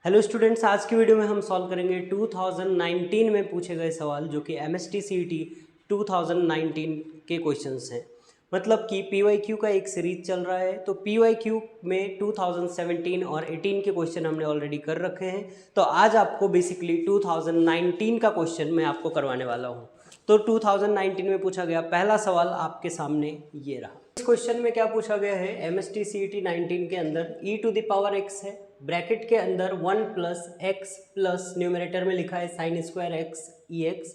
Hello students, आज की video में हम सॉल्व करेंगे 2019 में पूछे गए सवाल जो कि MST CET 2019 के क्वेश्चंस हैं। मतलब कि PYQ का एक सीरीज चल रहा है, तो PYQ में 2017 और 18 के क्वेश्चन हमने ऑलरेडी कर रखे हैं। तो आज आपको बेसिकली 2019 का क्वेश्चन मैं आपको करवाने वाला हूँ। तो 2019 में पूछा गया पहला सवाल आपके सामने ये रहा। इस क्वेश्चन में क्या पूछा गया है, MST CET 19 के अंदर e⁻x है, ब्रैकेट के अंदर 1 प्लस एक्स प्लस न्यूमरेटर में लिखा है sign square x EX,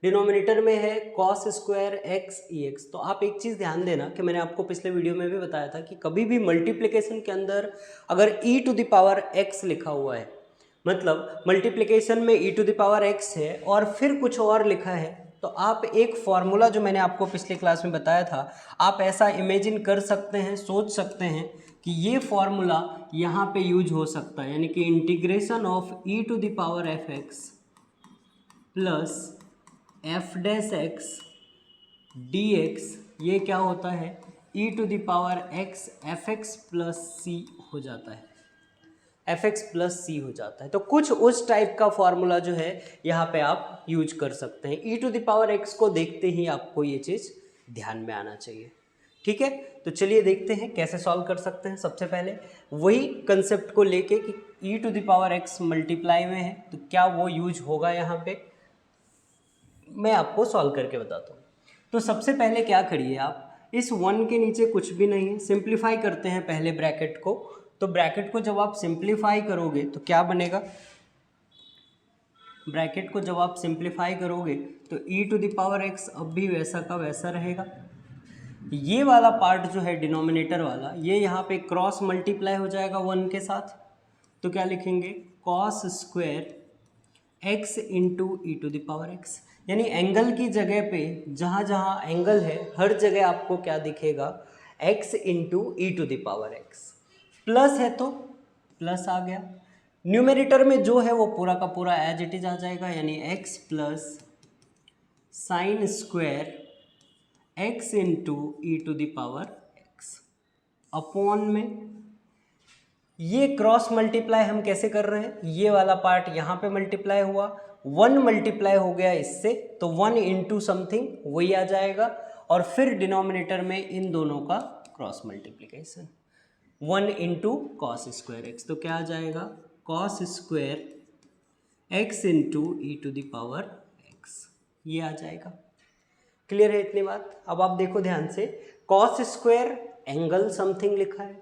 denominator में है कॉस स्क्वायर एक्स EX। तो आप एक चीज़ ध्यान देना कि मैंने आपको पिछले वीडियो में भी बताया था कि कभी भी मल्टीप्लिकेशन के अंदर अगर e⁻x लिखा हुआ है, मतलब मल्टीप्लिकेशन में e⁻x है और फिर कुछ और लिखा है, तो आप एक फॉर्मूला जो मैंने आपको पिछले क्लास में बताया था, आप ऐसा इमेजिन कर सकते हैं, सोच सकते हैं कि ये फॉर्मूला यहाँ पे यूज हो सकता है, यानी कि integration of e⁻fx plus f'(x) dx, ये क्या होता है e⁻x fx प्लस c हो जाता है, fx प्लस c हो जाता है। तो कुछ उस टाइप का फॉर्मूला जो है यहाँ पे आप यूज कर सकते हैं। e⁻x को देखते ही आपको ये चीज़ ध्यान में आना चाहिए, ठीक है। तो चलिए देखते हैं कैसे सॉल्व कर सकते हैं। सबसे पहले वही कंसेप्ट को लेके कि e⁻x मल्टीप्लाई में है तो क्या वो यूज होगा, यहाँ पे मैं आपको सॉल्व करके बताता हूँ। तो सबसे पहले क्या करिए, आप इस 1 के नीचे कुछ भी नहीं है, सिंप्लीफाई करते हैं पहले ब्रैकेट को। तो ब्रैकेट को जब आप सिंप्लीफाई करोगे तो क्या बनेगा, ब्रैकेट को जब आप सिंप्लीफाई करोगे तो e⁻x अब भी वैसा का वैसा रहेगा। ये वाला पार्ट जो है डिनोमिनेटर वाला, ये यहाँ पे क्रॉस मल्टीप्लाई हो जाएगा 1 के साथ, तो क्या लिखेंगे cos square x into e⁻x, यानी एंगल की जगह पे जहाँ जहाँ एंगल है हर जगह आपको क्या दिखेगा x इंटू e⁻x। प्लस है तो प्लस आ गया, न्यूमेरेटर में जो है वो पूरा का पूरा एज इट इज आ जाएगा, यानी x plus sine square x into e⁻x upon में ये क्रॉस मल्टीप्लाई हम कैसे कर रहे हैं, ये वाला पार्ट यहाँ पे मल्टीप्लाई हुआ, 1 मल्टीप्लाई हो गया इससे, तो 1 इंटू समथिंग वही आ जाएगा, और फिर डिनोमिनेटर में इन दोनों का cross multiplication 1 into cos square x, तो क्या आ जाएगा cos square x into e⁻x, ये आ जाएगा। क्लियर है इतनी बात। अब आप देखो ध्यान से, कॉस स्क्वायर एंगल समथिंग लिखा है,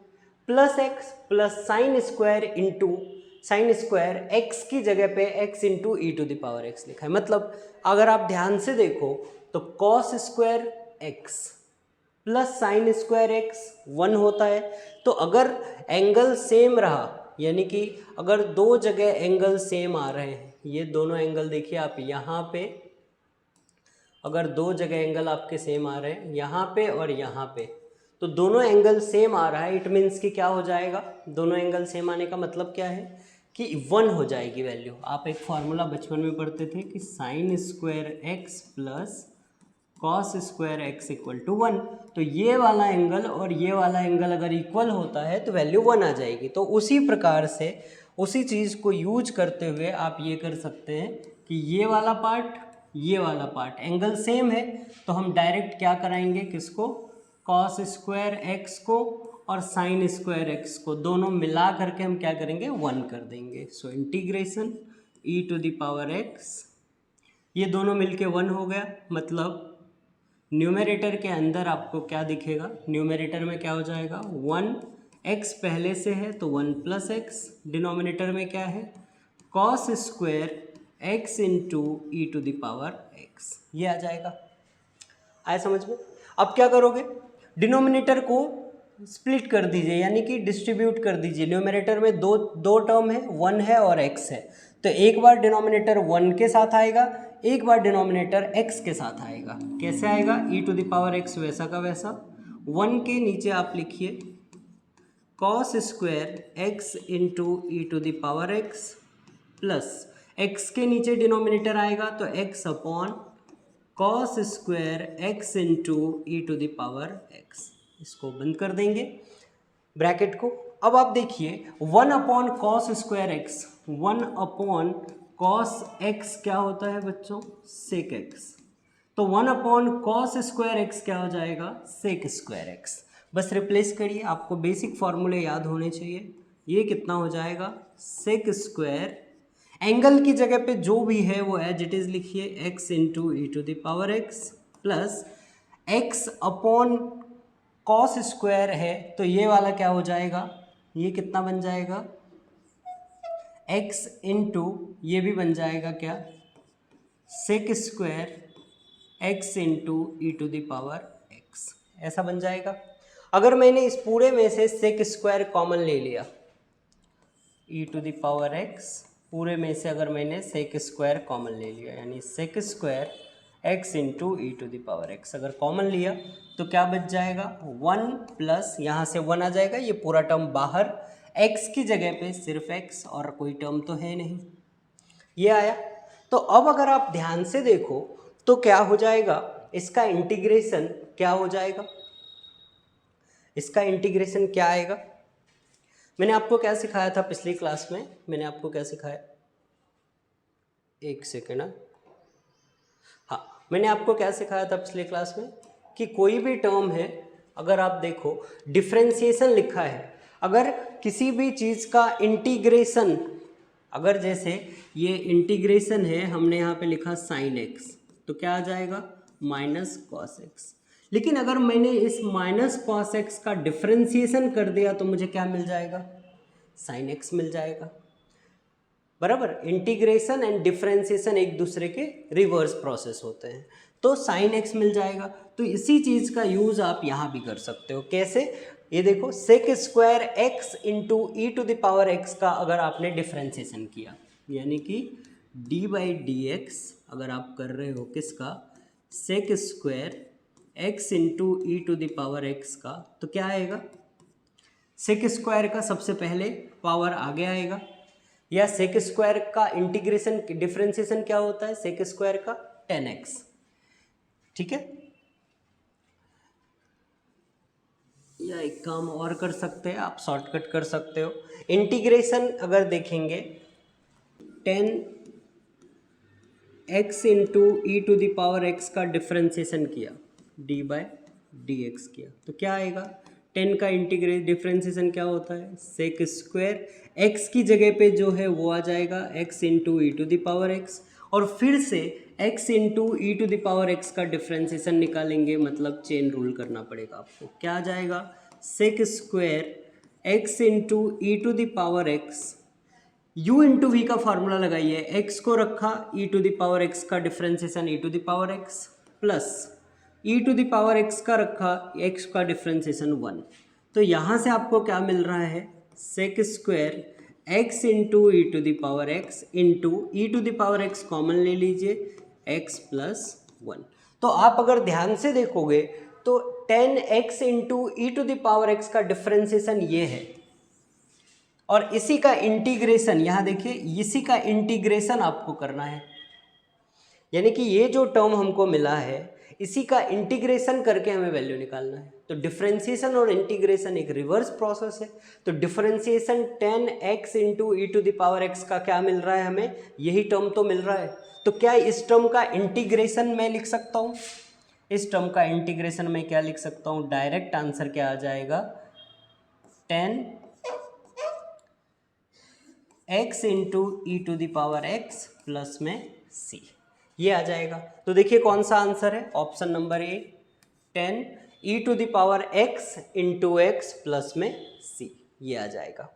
plus x plus sine square into sine square x की जगह पे x इंटू e⁻x लिखा है। मतलब अगर आप ध्यान से देखो तो cos square x plus sign square x 1 होता है। तो अगर एंगल सेम रहा, यानी कि अगर दो जगह एंगल सेम आ रहे हैं, ये दोनों एंगल देखिए आप यहाँ पे, अगर दो जगह एंगल आपके सेम आ रहे हैं यहाँ पे और यहाँ पे, तो दोनों एंगल सेम आ रहा है, इट मीन्स कि क्या हो जाएगा, दोनों एंगल सेम आने का मतलब क्या है कि 1 हो जाएगी वैल्यू। आप एक फार्मूला बचपन में पढ़ते थे कि sine square x plus cos square x equal to 1। तो ये वाला एंगल और ये वाला एंगल अगर इक्वल होता है तो वैल्यू 1 आ जाएगी। तो उसी प्रकार से उसी चीज़ को यूज करते हुए आप ये कर सकते हैं कि ये वाला पार्ट एंगल सेम है, तो हम डायरेक्ट क्या कराएंगे, किसको, कॉस स्क्वायर एक्स को और साइन स्क्वायर एक्स को दोनों मिला करके हम क्या करेंगे 1 कर देंगे। सो इंटीग्रेशन e⁻x, ये दोनों मिलके 1 हो गया। मतलब न्यूमेरेटर के अंदर आपको क्या दिखेगा, न्यूमेरेटर में क्या हो जाएगा 1, x पहले से है तो 1 प्लस एक्स, डिनोमिनेटर में क्या है cos square x into e⁻x, ये आ जाएगा। आया समझ में। अब क्या करोगे, डिनोमिनेटर को स्प्लिट कर दीजिए, यानी कि डिस्ट्रीब्यूट कर दीजिए। न्यूमेरेटर में दो टर्म है, 1 है और x है, तो एक बार डिनोमिनेटर 1 के साथ आएगा, एक बार डिनोमिनेटर x के साथ आएगा। कैसे आएगा, e⁻x वैसा का वैसा, 1 के नीचे आप लिखिए cos square x into e⁻x plus x के नीचे डिनोमिनेटर आएगा तो x upon cos square x into e⁻x, इसको बंद कर देंगे ब्रैकेट को। अब आप देखिए 1/cos²x, 1/cos x क्या होता है बच्चों, sec x। तो 1/cos²x क्या हो जाएगा, sec²x। बस रिप्लेस करिए, आपको बेसिक फॉर्मूले याद होने चाहिए। ये कितना हो जाएगा, sec², एंगल की जगह पे जो भी है वो एज इट इज लिखिए, x × e⁻x प्लस x/cos² है, तो ये वाला क्या हो जाएगा, ये कितना बन जाएगा, x इंटू ये भी बन जाएगा क्या, sec² x × e⁻x, ऐसा बन जाएगा। अगर मैंने इस पूरे में से sec² कॉमन ले लिया, e⁻x पूरे में से अगर मैंने sec² कॉमन ले लिया, यानी sec² x × e⁻x अगर कॉमन लिया तो क्या बच जाएगा, 1 प्लस यहाँ से 1 आ जाएगा, ये पूरा टर्म बाहर, x की जगह पे सिर्फ x और कोई टर्म तो है नहीं, ये आया। तो अब अगर आप ध्यान से देखो तो क्या हो जाएगा, इसका इंटीग्रेशन क्या हो जाएगा, इसका इंटीग्रेशन क्या आएगा। मैंने आपको क्या सिखाया था पिछली क्लास में, मैंने आपको क्या सिखाया, एक सेकेंड, हाँ मैंने आपको क्या सिखाया था पिछली क्लास में कि कोई भी टर्म है, अगर आप देखो डिफरेंशिएशन लिखा है, अगर किसी भी चीज़ का इंटीग्रेशन, अगर जैसे ये इंटीग्रेशन है, हमने यहाँ पे लिखा sin x, तो क्या आ जाएगा, -cos x। लेकिन अगर मैंने इस -cos x का डिफरेंशिएशन कर दिया तो मुझे क्या मिल जाएगा, sin x मिल जाएगा, बराबर। इंटीग्रेशन एंड डिफरेंशिएशन एक दूसरे के रिवर्स प्रोसेस होते हैं, तो sin x मिल जाएगा। तो इसी चीज़ का यूज़ आप यहाँ भी कर सकते हो, कैसे, ये देखो sec² x × e⁻x का अगर आपने डिफरेंशिएशन किया, यानी कि d/dx अगर आप कर रहे हो किसका, sec² x × e⁻x का, तो क्या आएगा, sec² का सबसे पहले पावर आगे आएगा, या sec² का इंटीग्रेशन डिफरेंशिएशन क्या होता है, sec² का 10x, ठीक है। या एक काम और कर सकते हैं, आप शॉर्टकट कर सकते हो, इंटीग्रेशन अगर देखेंगे 10x × e⁻x का डिफरेंशिएशन किया, d/dx किया, तो क्या आएगा, 10 का डिफरेंशिएशन क्या होता है, sec² x की जगह पे जो है वो आ जाएगा x × e⁻x, और फिर से x × e⁻x का डिफरेंशिएशन निकालेंगे, मतलब चेन रूल करना पड़ेगा आपको, क्या आ जाएगा, sec² x × e⁻x, u into v का फॉर्मूला लगाइए, x को रखा e⁻x का डिफरेंशिएशन e⁻x प्लस e⁻x का रखा x का डिफरेंशिएशन 1, तो यहाँ से आपको क्या मिल रहा है, sec² x × e⁻x into e⁻x common ले लीजिए, x प्लस 1। तो आप अगर ध्यान से देखोगे तो 10x × e⁻x का डिफरेंशिएशन ये है, और इसी का इंटीग्रेशन यहाँ देखिए, इसी का इंटीग्रेशन आपको करना है, यानी कि ये जो टर्म हमको मिला है इसी का इंटीग्रेशन करके हमें वैल्यू निकालना है। तो डिफरेंशिएशन और इंटीग्रेशन एक रिवर्स प्रोसेस है। तो डिफरेंशिएशन 10x × e⁻x का क्या मिल रहा है हमें, यही टर्म तो मिल रहा है। तो क्या इस टर्म का इंटीग्रेशन मैं लिख सकता हूँ, इस टर्म का इंटीग्रेशन में क्या लिख सकता हूँ, डायरेक्ट आंसर क्या आ जाएगा, 10x × e⁻x प्लस में c, ये आ जाएगा। तो देखिए कौन सा आंसर है, option number A, 10e⁻x × x plus में c, ये आ जाएगा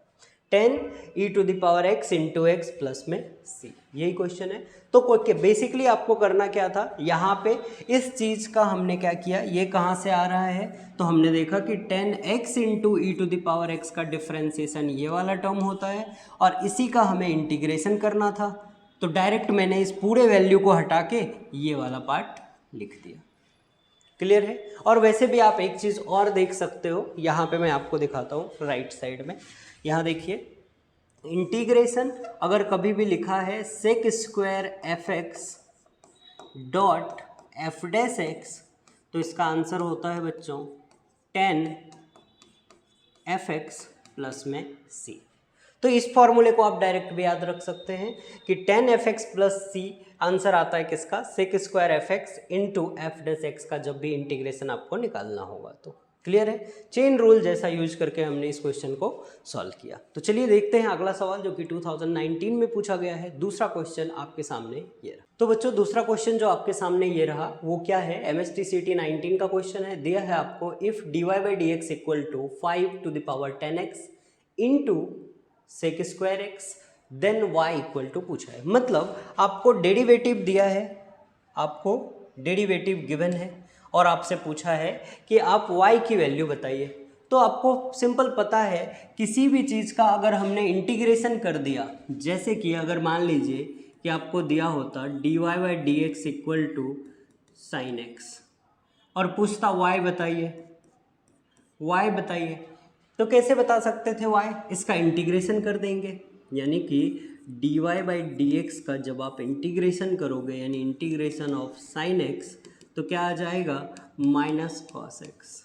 10e⁻x × x प्लस में c, यही क्वेश्चन है। तो बेसिकली आपको करना क्या था, यहाँ पे इस चीज़ का हमने क्या किया, ये कहाँ से आ रहा है, तो हमने देखा कि 10x × e⁻x का डिफरेंशिएशन ये वाला टर्म होता है, और इसी का हमें इंटीग्रेशन करना था। तो डायरेक्ट मैंने इस पूरे वैल्यू को हटा के ये वाला पार्ट लिख दिया। क्लियर है। और वैसे भी आप एक चीज़ और देख सकते हो, यहाँ पे मैं आपको दिखाता हूँ राइट साइड में, यहाँ देखिए इंटीग्रेशन अगर कभी भी लिखा है sec² fx डॉट f'(x), तो इसका आंसर होता है बच्चों 10 fx प्लस में सी। तो इस फॉर्मूले को आप डायरेक्ट भी याद रख सकते हैं कि tan fx plus c answer आता है किसका, sec square f x into f dash x का जब भी इंटीग्रेशन आपको निकालना होगा। तो क्लियर है, चेन रूल जैसा यूज करके हमने इस क्वेश्चन को सॉल्व किया। तो चलिए देखते हैं अगला सवाल जो कि 2019 में पूछा गया है। दूसरा क्वेश्चन आपके सामने ये रहा। तो बच्चों दूसरा क्वेश्चन जो आपके सामने ये रहा वो क्या है, MST/CT 19 का क्वेश्चन है। दिया है आपको if dy by d x equal to 5 to the power 10x into sec square x then y equal to पूछा है। मतलब आपको डेरिवेटिव दिया है, आपको डेरिवेटिव गिवन है और आपसे पूछा है कि आप y की वैल्यू बताइए। तो आपको सिंपल पता है किसी भी चीज़ का अगर हमने इंटीग्रेशन कर दिया, जैसे कि अगर मान लीजिए कि आपको दिया होता dy by d x equal to sine x और पूछता y बताइए, y बताइए, तो कैसे बता सकते थे y, इसका इंटीग्रेशन कर देंगे। यानी कि dy बाई डी एक्स का जब आप इंटीग्रेशन करोगे यानी इंटीग्रेशन ऑफ साइन एक्स तो क्या आ जाएगा माइनस कॉस एक्स।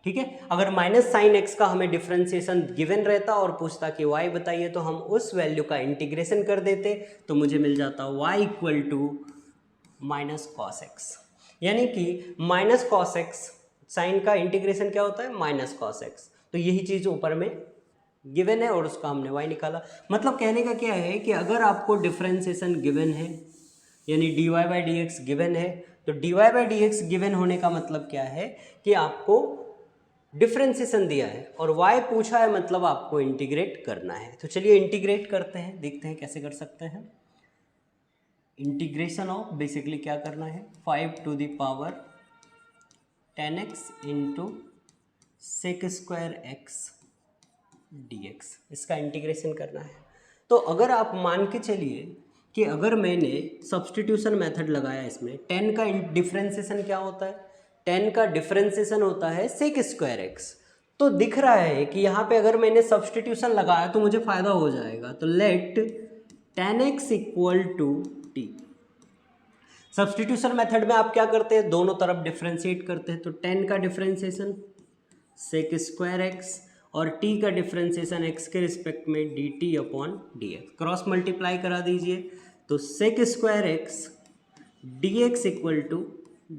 ठीक है, अगर माइनस साइन एक्स का हमें डिफरेंशिएशन गिवन रहता और पूछता कि y बताइए तो हम उस वैल्यू का इंटीग्रेशन कर देते तो मुझे मिल जाता y equal to minus cos x. यानी कि माइनस कॉस एक्स, साइन का इंटीग्रेशन क्या होता है माइनस कॉस एक्स, तो यही चीज़ ऊपर में गिवन है और उसका हमने y निकाला। मतलब कहने का क्या है कि अगर आपको डिफरेंशिएशन गिवन है यानी dy by d x given है तो dy by d x given होने का मतलब क्या है कि आपको डिफरेंशिएशन दिया है और y पूछा है मतलब आपको इंटीग्रेट करना है। तो चलिए इंटीग्रेट करते हैं, देखते हैं कैसे कर सकते हैं। इंटीग्रेशन ऑफ बेसिकली क्या करना है 5 to the power 10x into sec square x dx, इसका इंटीग्रेशन करना है। तो अगर आप मान के चलिए कि अगर मैंने सब्स्टिट्यूशन मेथड लगाया इसमें, 10 का डिफरेंशिएशन क्या होता है, 10 का डिफरेंशिएशन होता है सेक स्क्वायर एक्स। तो दिख रहा है कि यहाँ पे अगर मैंने सब्स्टिट्यूशन लगाया तो मुझे फ़ायदा हो जाएगा। तो let 10x equal to t. Substitution method में आप क्या करते हैं, दोनों तरफ डिफरेंशिएट करते हैं। तो 10 का डिफरेंशिएशन सेक स्क्वायर एक्स और t का डिफरेंशिएशन x के रिस्पेक्ट में dt upon dx, cross multiply करा दीजिए तो sec square x dx equal to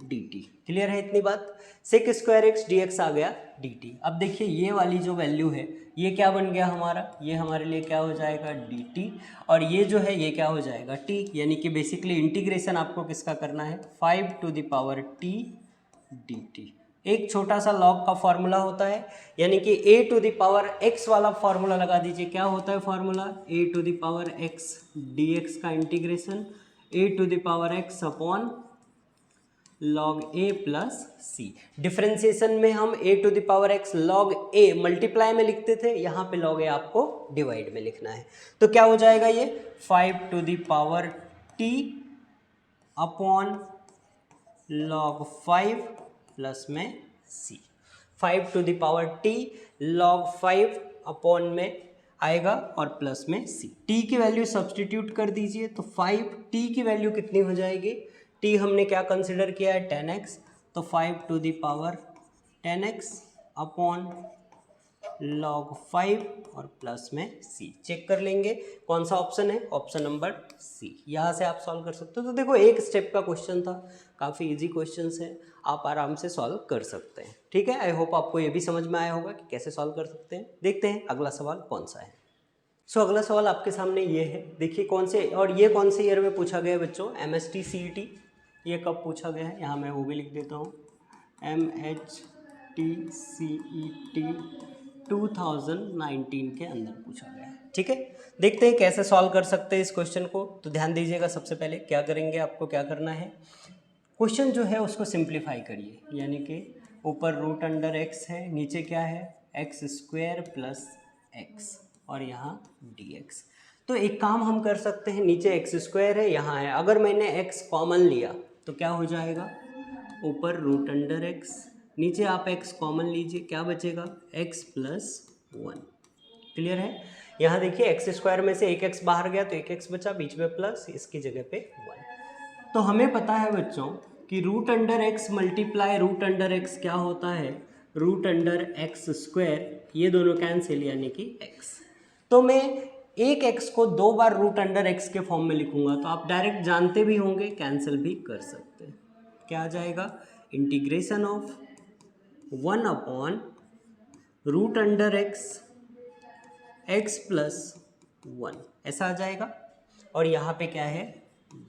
dt। Clear है इतनी बात, सेक स्क्वायर एक्स dx आ गया dt। अब देखिए ये वाली जो वैल्यू है ये क्या बन गया हमारा, ये हमारे लिए क्या हो जाएगा dt और ये जो है ये क्या हो जाएगा t। यानी कि बेसिकली इंटीग्रेशन आपको किसका करना है 5 to the power t dt। एक छोटा सा लॉग का फॉर्मूला होता है यानी कि a to the power x वाला फॉर्मूला लगा दीजिए। क्या होता है formula a to the power x dx का integration a to the power x upon log a plus c। Differentiation में हम a to the power x log a multiply में लिखते थे, यहाँ पे log a आपको डिवाइड में लिखना है। तो क्या हो जाएगा ये 5 to the power t upon log 5 plus में c। 5 to the power t log 5 upon में आएगा और प्लस में c। t की वैल्यू सब्सटीट्यूट कर दीजिए तो 5 t की वैल्यू कितनी हो जाएगी, t हमने क्या कंसिडर किया है 10x, तो 5 to the power 10x upon log 5 और प्लस में c। चेक कर लेंगे कौन सा ऑप्शन है, ऑप्शन नंबर c। यहाँ से आप सॉल्व कर सकते हो। तो देखो एक स्टेप का क्वेश्चन था, काफ़ी इजी क्वेश्चन है, आप आराम से सॉल्व कर सकते हैं। ठीक है, आई होप आपको ये भी समझ में आया होगा कि कैसे सॉल्व कर सकते हैं। देखते हैं अगला सवाल कौन सा है। अगला सवाल आपके सामने ये है, देखिए कौन से और ये कौन से ईयर में पूछा गया है बच्चों, MST/CET। ये कब पूछा गया है, यहाँ मैं वो भी लिख देता हूँ, MST/CET 2019 के अंदर पूछा गया है। ठीक है, देखते हैं कैसे सॉल्व कर सकते हैं इस क्वेश्चन को। तो ध्यान दीजिएगा, सबसे पहले क्या करेंगे, आपको क्या करना है, क्वेश्चन जो है उसको सिंप्लीफाई करिए। यानी कि ऊपर रूट अंडर x है, नीचे क्या है एक्स स्क्वायर प्लस एक्स और यहाँ dx। तो एक काम हम कर सकते हैं, नीचे एक्स स्क्वायर है, यहाँ है, अगर मैंने x कॉमन लिया तो क्या हो जाएगा, ऊपर रूट अंडर x, नीचे आप x कॉमन लीजिए, क्या बचेगा x प्लस 1। क्लियर है, यहाँ देखिए एक्स स्क्वायर में से एक x बाहर गया तो एक x बचा, बीच में प्लस, इसकी जगह पे 1। तो हमें पता है बच्चों कि root under x multiply root under x क्या होता है, रूट अंडर एक्स स्क्वायर ये दोनों कैंसिल यानी कि x। तो मैं एक x को 2 बार रूट अंडर x के फॉर्म में लिखूंगा, तो आप डायरेक्ट जानते भी होंगे, कैंसिल भी कर सकते हैं। क्या आ जाएगा, integration of 1 upon root under x plus 1, ऐसा आ जाएगा। और यहाँ पे क्या है,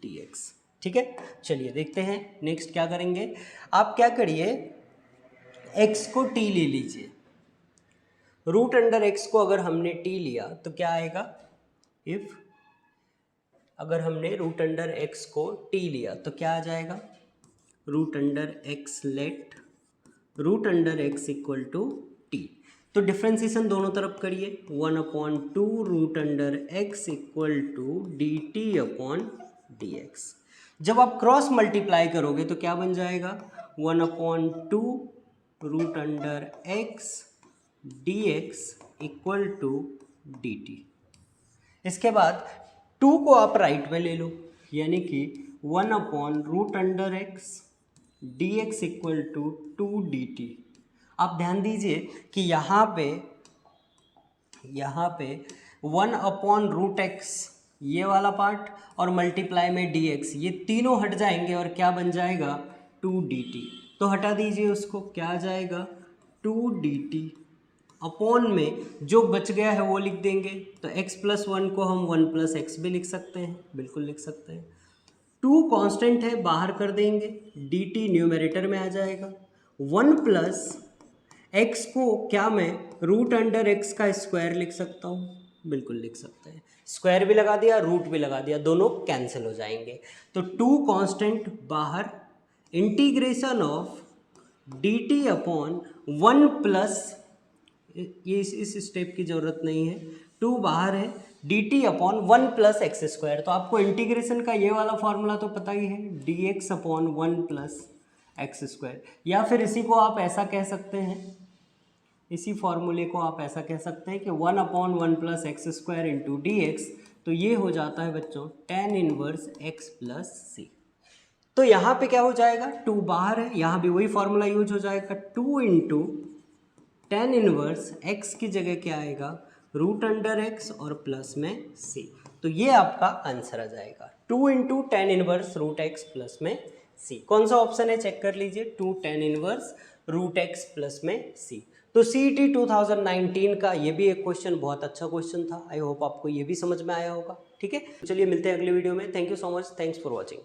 dx। ठीक है, चलिए देखते हैं नेक्स्ट क्या करेंगे। आप क्या करिए, x को t ले लीजिए। रूट अंडर x को अगर हमने t लिया तो क्या आएगा, इफ अगर हमने रूट अंडर x को t लिया तो क्या आ जाएगा, root under x let root under x equal to t। तो डिफ्रेंसिएशन दोनों तरफ करिए, 1/2 root under x equal to dt upon dx। जब आप क्रॉस मल्टीप्लाई करोगे तो क्या बन जाएगा, 1/2 root under x dx equal to dt। इसके बाद 2 को आप राइट में ले लो, यानी कि root under x dx equal to 2 dt। आप ध्यान दीजिए कि यहाँ पे 1/रूट x ये वाला पार्ट और मल्टीप्लाई में dx, ये तीनों हट जाएंगे और क्या बन जाएगा, 2 dt। तो हटा दीजिए उसको, क्या आ जाएगा, 2 dt अपॉन में जो बच गया है वो लिख देंगे। तो x प्लस 1 को हम 1 प्लस एक्स भी लिख सकते हैं, बिल्कुल लिख सकते हैं। 2 कांस्टेंट है, बाहर कर देंगे, dt न्यूमरेटर में आ जाएगा। 1 प्लस x को क्या मैं रूट अंडर x का स्क्वायर लिख सकता हूँ, बिल्कुल लिख सकते हैं। स्क्वायर भी लगा दिया, रूट भी लगा दिया, दोनों कैंसिल हो जाएंगे। तो 2 कांस्टेंट बाहर, integration of dt upon 1 plus, ये इस स्टेप की ज़रूरत नहीं है, 2 बाहर है, dt upon 1 plus x square. तो आपको इंटीग्रेशन का ये वाला फॉर्मूला तो पता ही है, dx upon 1 plus x square. या फिर इसी को आप ऐसा कह सकते हैं, इसी फॉर्मूले को आप ऐसा कह सकते हैं कि 1/1 plus x square into D x. तो ये हो जाता है बच्चों tan इनवर्स x प्लस सी। तो यहाँ पे क्या हो जाएगा, 2 बाहर है, यहाँ भी वही फॉर्मूला यूज हो जाएगा, 2 इंटू tan इनवर्स x की जगह क्या आएगा, रूट अंडर x और प्लस में c। तो ये आपका आंसर आ जाएगा, 2 into tan inverse root x plus में c। कौन सा ऑप्शन है, चेक कर लीजिए, 2 tan inverse root x plus में c। तो CET 2019 का ये भी एक क्वेश्चन बहुत अच्छा क्वेश्चन था। आई होप आपको ये भी समझ में आया होगा। ठीक है, चलिए मिलते हैं अगले वीडियो में। Thank you so much, thanks for watching.